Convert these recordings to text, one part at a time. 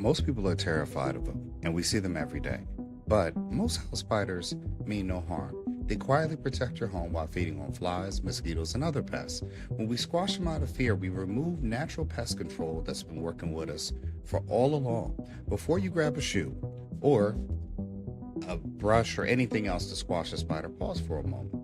Most people are terrified of them, and we see them every day. But most house spiders mean no harm. They quietly protect your home while feeding on flies, mosquitoes, and other pests. When we squash them out of fear, we remove natural pest control that's been working with us for all along. Before you grab a shoe or a brush or anything else to squash a spider, pause for a moment.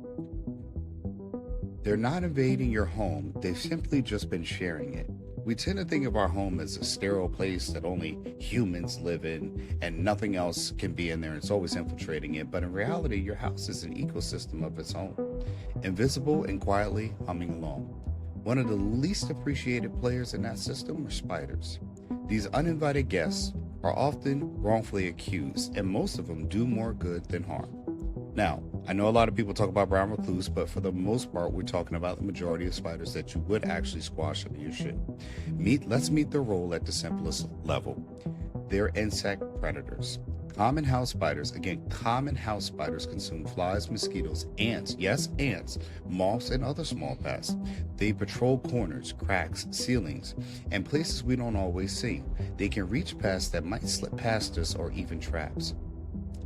They're not invading your home, they've simply just been sharing it. We tend to think of our home as a sterile place that only humans live in and nothing else can be in there. It's always infiltrating it. But in reality, your house is an ecosystem of its own, invisible and quietly humming along. One of the least appreciated players in that system are spiders. These uninvited guests are often wrongfully accused, and most of them do more good than harm. Now, I know a lot of people talk about brown recluse, but for the most part, we're talking about the majority of spiders that you would actually squash under your shoe. Let's meet their role at the simplest level. They're insect predators. Common house spiders consume flies, mosquitoes, ants, yes, ants, moths, and other small pests. They patrol corners, cracks, ceilings, and places we don't always see. They can reach pests that might slip past us or even traps.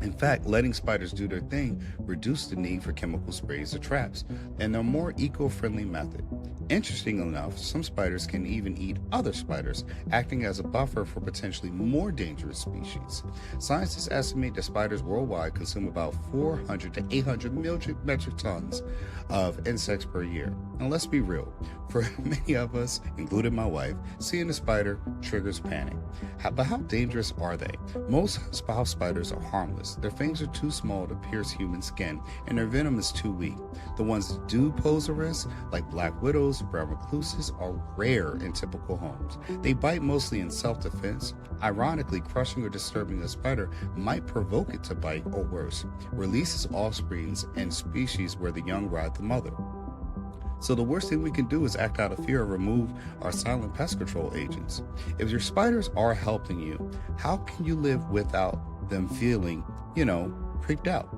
In fact, letting spiders do their thing reduces the need for chemical sprays or traps, and they're a more eco-friendly method. Interestingly enough, some spiders can even eat other spiders, acting as a buffer for potentially more dangerous species. Scientists estimate that spiders worldwide consume about 400 to 800 million metric tons of insects per year. And let's be real, for many of us, including my wife, seeing a spider triggers panic. But how dangerous are they? Most house spiders are harmless. Their fangs are too small to pierce human skin, and their venom is too weak. The ones that do pose a risk, like black widows, brown recluses, are rare in typical homes. They bite mostly in self-defense. Ironically, crushing or disturbing a spider might provoke it to bite, or worse, release its offspring in species where the young ride the mother. So the worst thing we can do is act out of fear or remove our silent pest control agents. If your spiders are helping you, how can you live without them feeling, freaked out?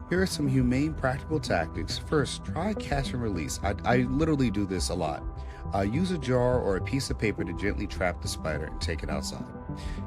Here are some humane practical tactics. First, try catch and release. I literally do this a lot. Use a jar or a piece of paper to gently trap the spider and take it outside.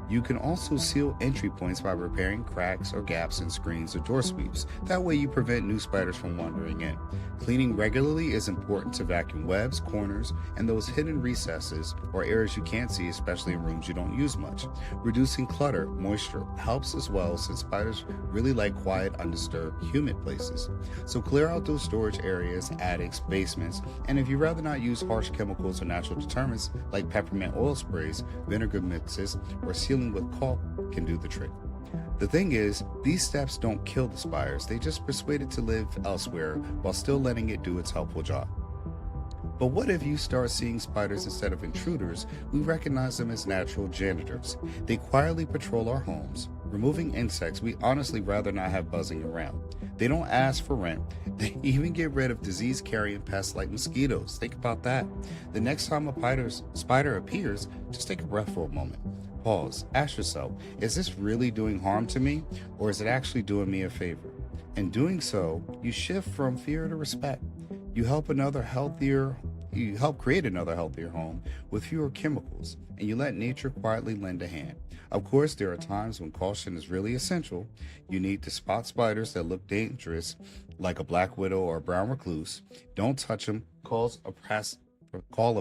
You can also seal entry points by repairing cracks or gaps in screens or door sweeps. That way you prevent new spiders from wandering in. Cleaning regularly is important to vacuum webs, corners, and those hidden recesses or areas you can't see, especially in rooms you don't use much. Reducing clutter, moisture helps as well, since spiders really like quiet, undisturbed, humid places. So clear out those storage areas, attics, basements, and if you'd rather not use harsh chemicals or natural deterrents like peppermint oil sprays, vinegar mixes, or sealing with caulk can do the trick. The thing is, these steps don't kill the spiders, they just persuade it to live elsewhere while still letting it do its helpful job. But what if you start seeing spiders instead of intruders? We recognize them as natural janitors. They quietly patrol our homes, removing insects we honestly rather not have buzzing around. They don't ask for rent. They even get rid of disease-carrying pests like mosquitoes. Think about that. The next time a spider appears, just take a breath for a moment. Pause. Ask yourself, is this really doing harm to me, or is it actually doing me a favor? In doing so, you shift from fear to respect. You help create another healthier home with fewer chemicals, and you let nature quietly lend a hand. Of course, there are times when caution is really essential. You need to spot spiders that look dangerous, like a black widow or a brown recluse. Don't touch them. Call a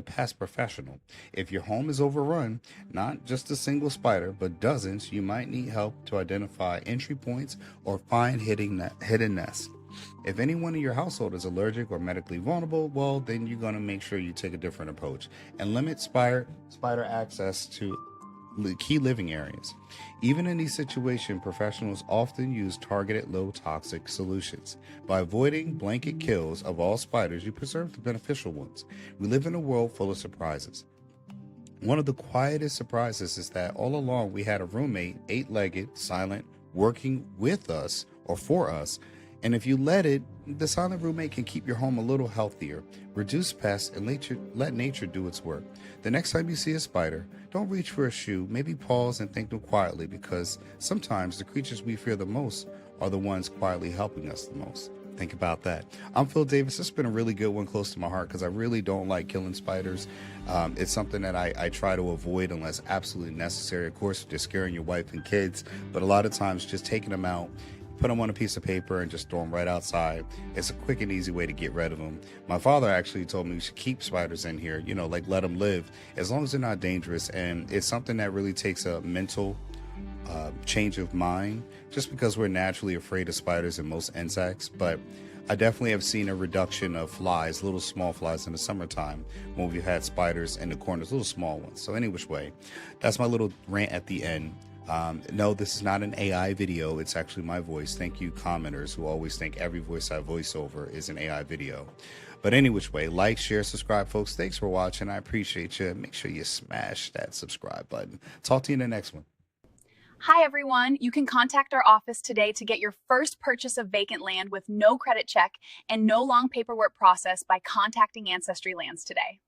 pest professional. If your home is overrun, not just a single spider, but dozens, you might need help to identify entry points or find hidden nests. If anyone in your household is allergic or medically vulnerable, well, then you're going to make sure you take a different approach and limit spider access to key living areas. Even in these situations, professionals often use targeted low-toxic solutions. By avoiding blanket kills of all spiders, you preserve the beneficial ones. We live in a world full of surprises. One of the quietest surprises is that all along we had a roommate, 8-legged, silent, working with us or for us. And if you let it, the silent roommate can keep your home a little healthier, reduce pests, and let nature do its work. The next time you see a spider, don't reach for a shoe, maybe pause and thank them quietly, because sometimes the creatures we fear the most are the ones quietly helping us the most. Think about that. I'm Phil Davis. This has been a really good one, close to my heart, because I really don't like killing spiders. It's something that I try to avoid unless absolutely necessary. Of course, if you're scaring your wife and kids, but a lot of times just taking them out, put them on a piece of paper and just throw them right outside. It's a quick and easy way to get rid of them. My father actually told me we should keep spiders in here, like let them live as long as they're not dangerous. And it's something that really takes a mental change of mind, just because we're naturally afraid of spiders and most insects. But I definitely have seen a reduction of flies, little small flies in the summertime when we've had spiders in the corners, little small ones. So any which way, that's my little rant at the end. No, this is not an AI video. It's actually my voice. Thank you, commenters, who always think every voice I voice over is an AI video. But any which way, like, share, subscribe, folks. Thanks for watching. I appreciate you. Make sure you smash that subscribe button. Talk to you in the next one. Hi, everyone. You can contact our office today to get your first purchase of vacant land with no credit check and no long paperwork process by contacting Ancestry Lands today.